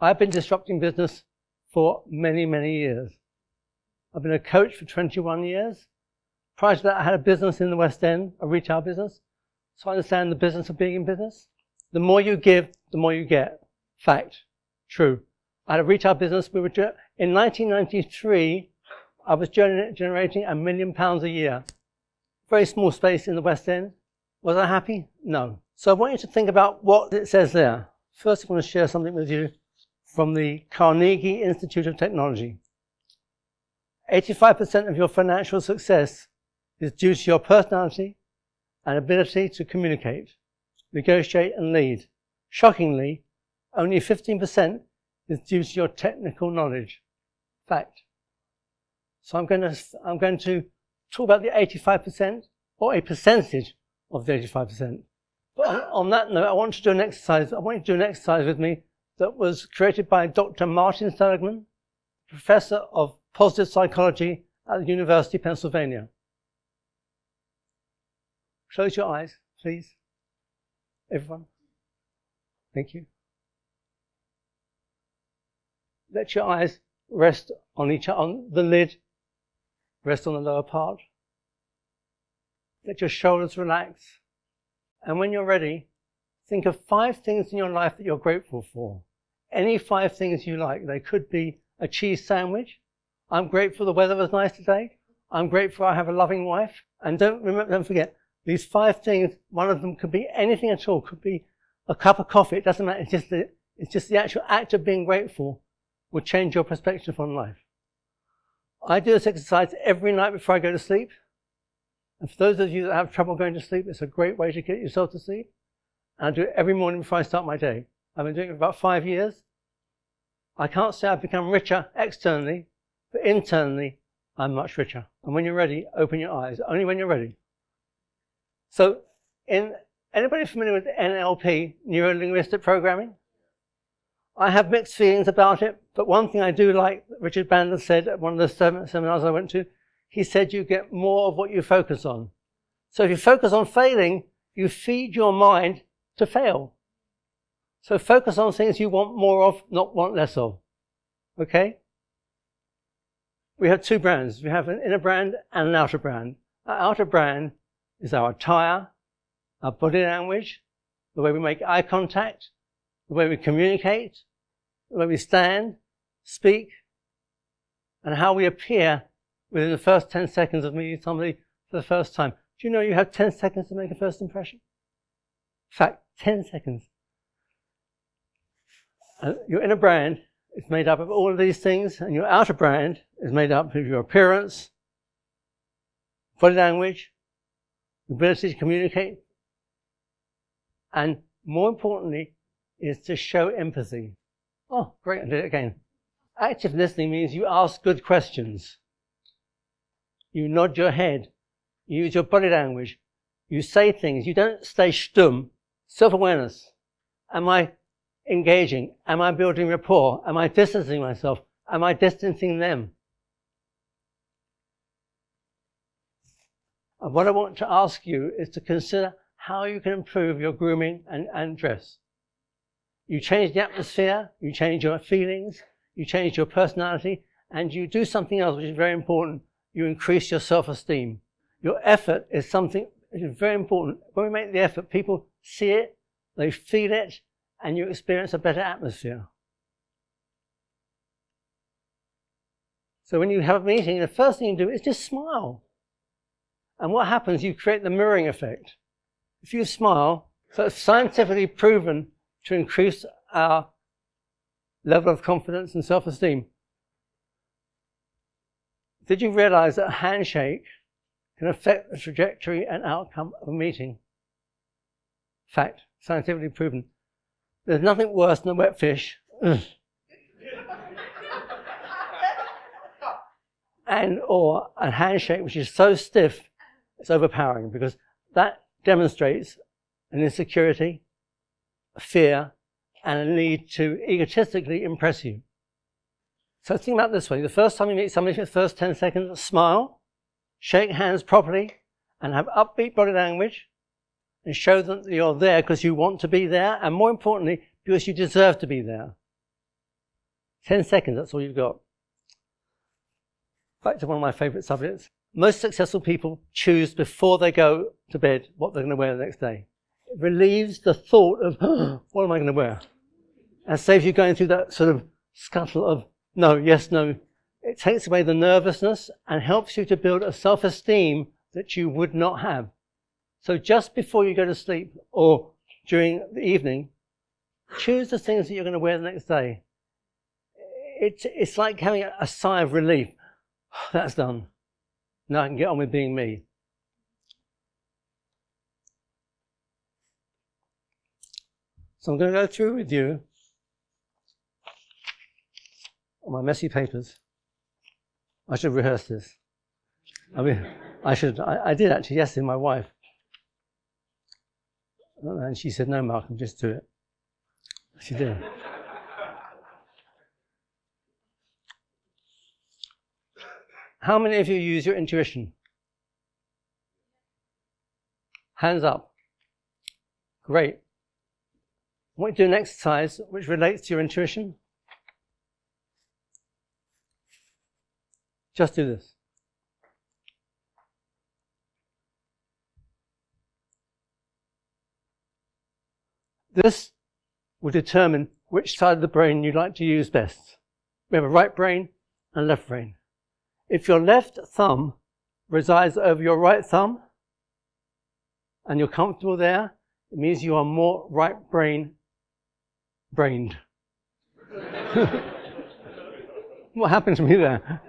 I've been disrupting business for many, many years. I've been a coach for 21 years. Prior to that, I had a business in the West End, a retail business. So I understand the business of being in business. The more you give, the more you get. Fact. True. I had a retail business. In 1993, I was generating £1 million a year. Very small space in the West End. Was I happy? No. So I want you to think about what it says there. First, I want to share something with you from the Carnegie Institute of Technology. 85% of your financial success is due to your personality and ability to communicate, negotiate and lead. Shockingly, only 15% is due to your technical knowledge. Fact. So I'm going to talk about the 85% or a percentage of the 85%. But on that note, I want you to do an exercise. I want you to do an exercise with me that was created by Dr. Martin Seligman, professor of positive psychology at the University of Pennsylvania. Close your eyes, please. Everyone. Thank you. Let your eyes rest on the lid, rest on the lower part. Let your shoulders relax. And when you're ready, think of 5 things in your life that you're grateful for. Any 5 things you like. They could be a cheese sandwich. I'm grateful the weather was nice today. I'm grateful I have a loving wife. And don't forget, these 5 things, one of them could be anything at all. Could be a cup of coffee. It doesn't matter. It's just the actual act of being grateful will change your perspective on life. I do this exercise every night before I go to sleep. And for those of you that have trouble going to sleep, it's a great way to get yourself to sleep. And I do it every morning before I start my day. I've been doing it for about 5 years. I can't say I've become richer externally, but internally, I'm much richer. And when you're ready, open your eyes. Only when you're ready. So, anybody familiar with NLP, neuro-linguistic programming? I have mixed feelings about it, but one thing I do like, Richard Bandler said at one of the seminars I went to, he said you get more of what you focus on. So if you focus on failing, you feed your mind to fail. So focus on things you want more of, not want less of. Okay? We have 2 brands. We have an inner brand and an outer brand. Our outer brand is our attire, our body language, the way we make eye contact, the way we communicate, the way we stand, speak, and how we appear within the first 10 seconds of meeting somebody for the first time. Do you know you have 10 seconds to make a first impression? In fact, 10 seconds. Your inner brand is made up of all of these things, and your outer brand is made up of your appearance, body language, ability to communicate, and more importantly, is to show empathy. Oh, great, I did it again. Active listening means you ask good questions. You nod your head. You use your body language. You say things. You don't stay stum. Self-awareness. Am I engaging? Am I building rapport? Am I distancing myself? Am I distancing them? And what I want to ask you is to consider how you can improve your grooming and dress. You change the atmosphere, you change your feelings, you change your personality, and you do something else which is very important. You increase your self-esteem. Your effort is something which is very important. When we make the effort, people see it, they feel it, and you experience a better atmosphere. So when you have a meeting, the first thing you do is just smile. And what happens, you create the mirroring effect. If you smile, so it's scientifically proven to increase our level of confidence and self-esteem. Did you realize that a handshake can affect the trajectory and outcome of a meeting? Fact, scientifically proven. There's nothing worse than a wet fish. Or a handshake which is so stiff, it's overpowering, because that demonstrates an insecurity, a fear, and a need to egotistically impress you. So think about it this way. The first time you meet somebody, for the first 10 seconds, smile, shake hands properly, and have upbeat body language, and show them that you're there because you want to be there, and more importantly, because you deserve to be there. 10 seconds, that's all you've got. Back to one of my favourite subjects. Most successful people choose before they go to bed what they're going to wear the next day. It relieves the thought of, what am I going to wear? And saves you going through that sort of scuttle of no, yes, no. It takes away the nervousness and helps you to build a self-esteem that you would not have. So just before you go to sleep or during the evening, choose the things that you're going to wear the next day. It's like having a sigh of relief. That's done. Now I can get on with being me. So I'm going to go through with you on my messy papers. I should rehearse this. I mean, I did actually yesterday, my wife. And she said, no, Malcolm, just do it. She did. How many of you use your intuition? Hands up. Great. I want you to do an exercise which relates to your intuition. Just do this. This will determine which side of the brain you'd like to use best. We have a right brain and left brain. If your left thumb resides over your right thumb and you're comfortable there, it means you are more right brained. What happened to me there?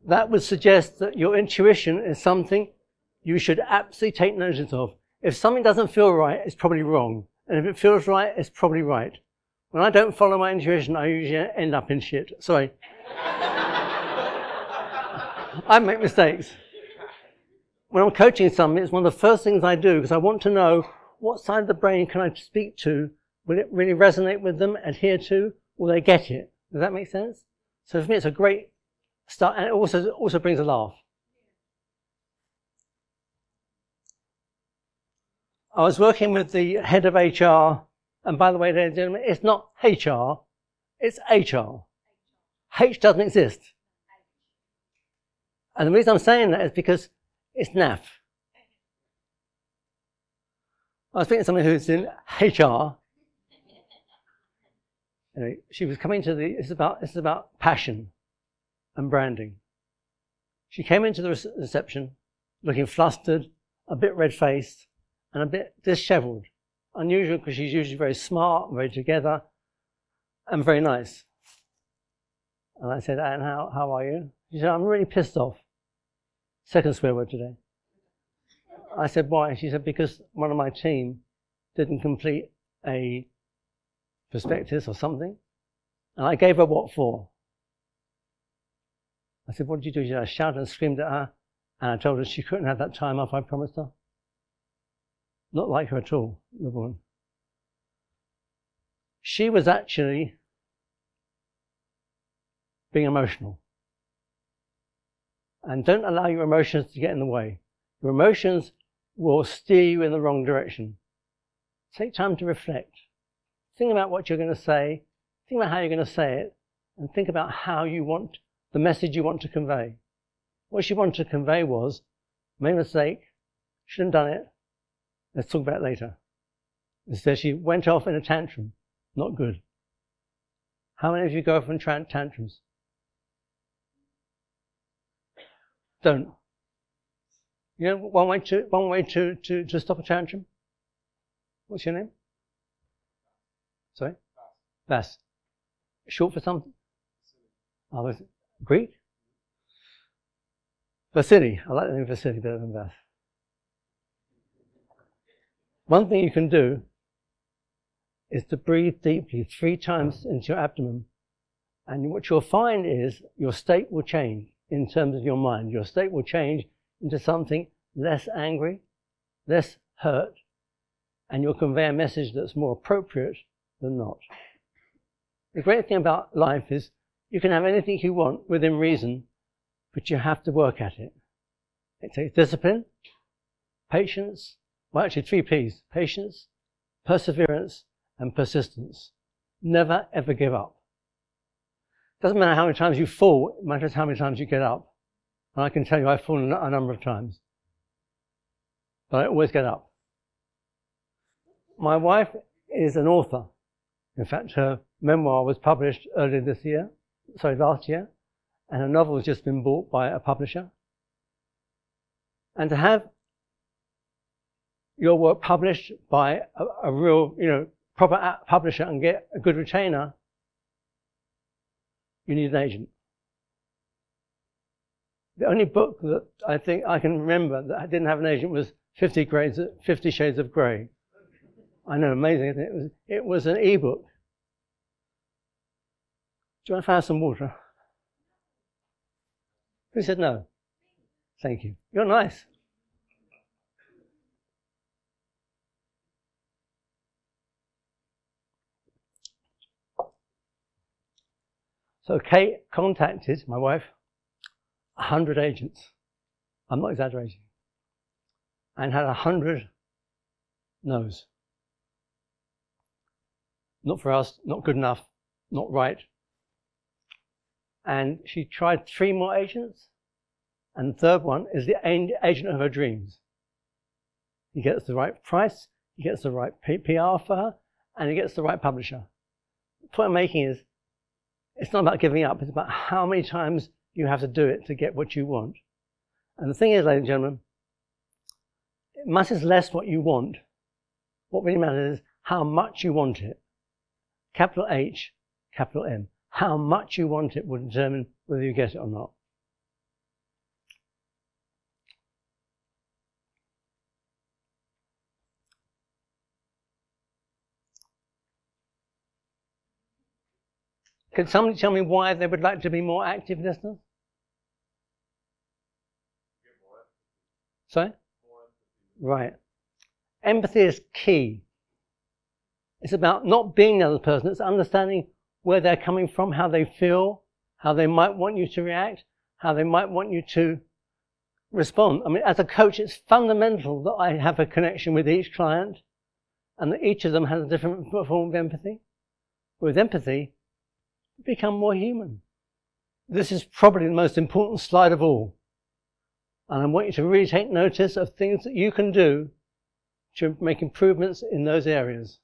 That would suggest that your intuition is something you should absolutely take notice of. If something doesn't feel right, it's probably wrong. And if it feels right, it's probably right. When I don't follow my intuition, I usually end up in shit. Sorry. I make mistakes. When I'm coaching somebody, it's one of the first things I do because I want to know what side of the brain can I speak to. Will it really resonate with them, adhere to? Will they get it? Does that make sense? So for me, it's a great start, and it also brings a laugh. I was working with the head of HR, and by the way, ladies and gentlemen, it's not HR, it's HR. H doesn't exist. And the reason I'm saying that is because it's naff. I was speaking to someone who's in HR. Anyway, she was coming to this is about passion and branding. She came into the reception looking flustered, a bit red-faced, and a bit disheveled. Unusual because she's usually very smart, very together, and very nice. And I said, Anne, how are you? She said, I'm really pissed off. Second swear word today. I said, why? She said, because one of my team didn't complete a prospectus or something. And I gave her what for. I said, what did you do? She said, I shouted and screamed at her, and I told her she couldn't have that time off I promised her. Not like her at all, the woman. She was actually being emotional. And don't allow your emotions to get in the way. Your emotions will steer you in the wrong direction. Take time to reflect. Think about what you're going to say. Think about how you're going to say it. And think about how you want the message you want to convey. What she wanted to convey was, made a mistake, shouldn't have done it, let's talk about it later. Instead, she went off in a tantrum. Not good. How many of you go off in tantrums? Don't. You know one way to stop a tantrum? What's your name? Sorry? Vas. Short for something? Oh, is it Greek? Vasily. I like the name Vasily better than Vas. One thing you can do is to breathe deeply 3 times into your abdomen. And what you'll find is your state will change in terms of your mind. Your state will change into something less angry, less hurt, and you'll convey a message that's more appropriate than not. The great thing about life is you can have anything you want within reason, but you have to work at it. It takes discipline, patience, well actually 3 P's, patience, perseverance, and persistence. Never, ever give up. Doesn't matter how many times you fall, it matters how many times you get up. And I can tell you I've fallen a number of times. But I always get up. My wife is an author. In fact, her memoir was published last year, and her novel has just been bought by a publisher. And to have your work published by a real, proper publisher and get a good retainer, you need an agent. The only book that I think I can remember that didn't have an agent was 50 Shades of Grey. I know, amazing, isn't it? It was an e-book. Do you want to have some water? Who said no? Thank you. You're nice. So Kate contacted, my wife, 100 agents. I'm not exaggerating. And had 100 no's. Not for us, not good enough, not right. And she tried 3 more agents, and the third one is the agent of her dreams. He gets the right price, he gets the right PR for her, and he gets the right publisher. The point I'm making is, it's not about giving up, it's about how many times you have to do it to get what you want. And the thing is, ladies and gentlemen, it matters less what you want. What really matters is how much you want it. Capital H, capital M. How much you want it will determine whether you get it or not. Can somebody tell me why they would like to be more active listeners? Sorry? Right. Empathy is key. It's about not being the other person. It's understanding where they're coming from, how they feel, how they might want you to react, how they might want you to respond. I mean, as a coach, it's fundamental that I have a connection with each client and that each of them has a different form of empathy. With empathy, you become more human. This is probably the most important slide of all. And I want you to really take notice of things that you can do to make improvements in those areas.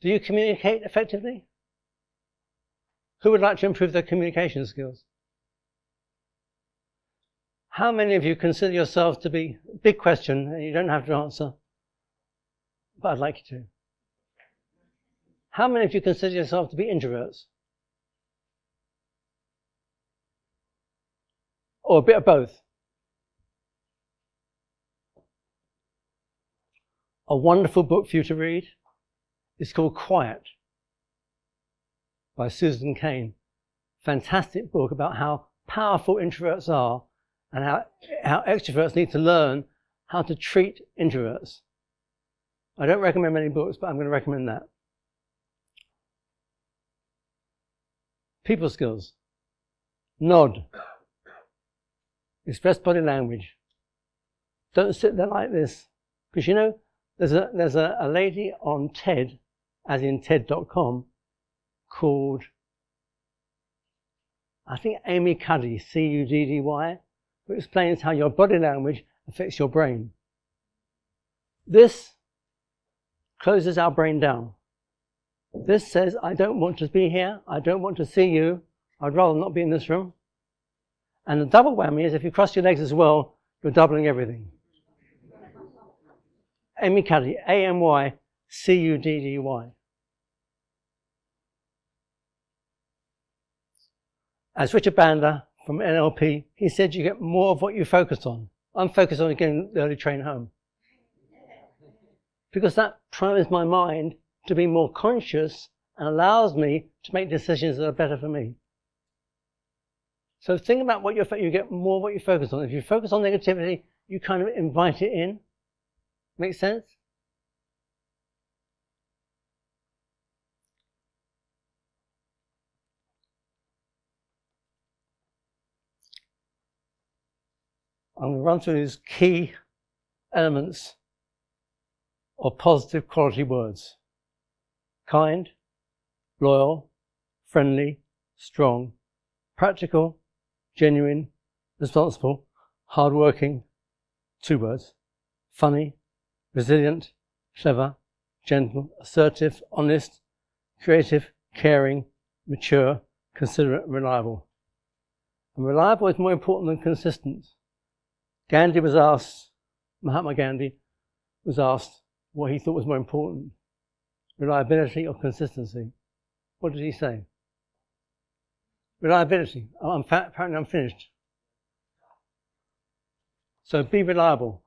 Do you communicate effectively? Who would like to improve their communication skills? How many of you consider yourselves to be, big question, and you don't have to answer, but I'd like you to. How many of you consider yourselves to be introverts? Or a bit of both? A wonderful book for you to read. It's called Quiet by Susan Cain. Fantastic book about how powerful introverts are and how extroverts need to learn how to treat introverts. I don't recommend many books, but I'm going to recommend that. People skills. Nod. Express body language. Don't sit there like this. Because there's a lady on TED, as in TED.com, called, I think, Amy Cuddy, C-U-D-D-Y, who explains how your body language affects your brain. This closes our brain down. This says, I don't want to be here, I don't want to see you, I'd rather not be in this room. And the double whammy is if you cross your legs as well, you're doubling everything. Amy Cuddy, A-M-Y-C-U-D-D-Y. As Richard Bandler from NLP, he said you get more of what you focus on. I'm focused on getting the early train home. Because that primes my mind to be more conscious and allows me to make decisions that are better for me. So think about what you get more of what you focus on. If you focus on negativity, you kind of invite it in. Make sense? I'm going to run through these key elements of positive quality words. Kind, loyal, friendly, strong, practical, genuine, responsible, hard-working, 2 words, funny, resilient, clever, gentle, assertive, honest, creative, caring, mature, considerate, and reliable. And reliable is more important than consistent. Mahatma Gandhi was asked what he thought was more important, reliability or consistency. What did he say? Reliability. Apparently I'm finished. So be reliable.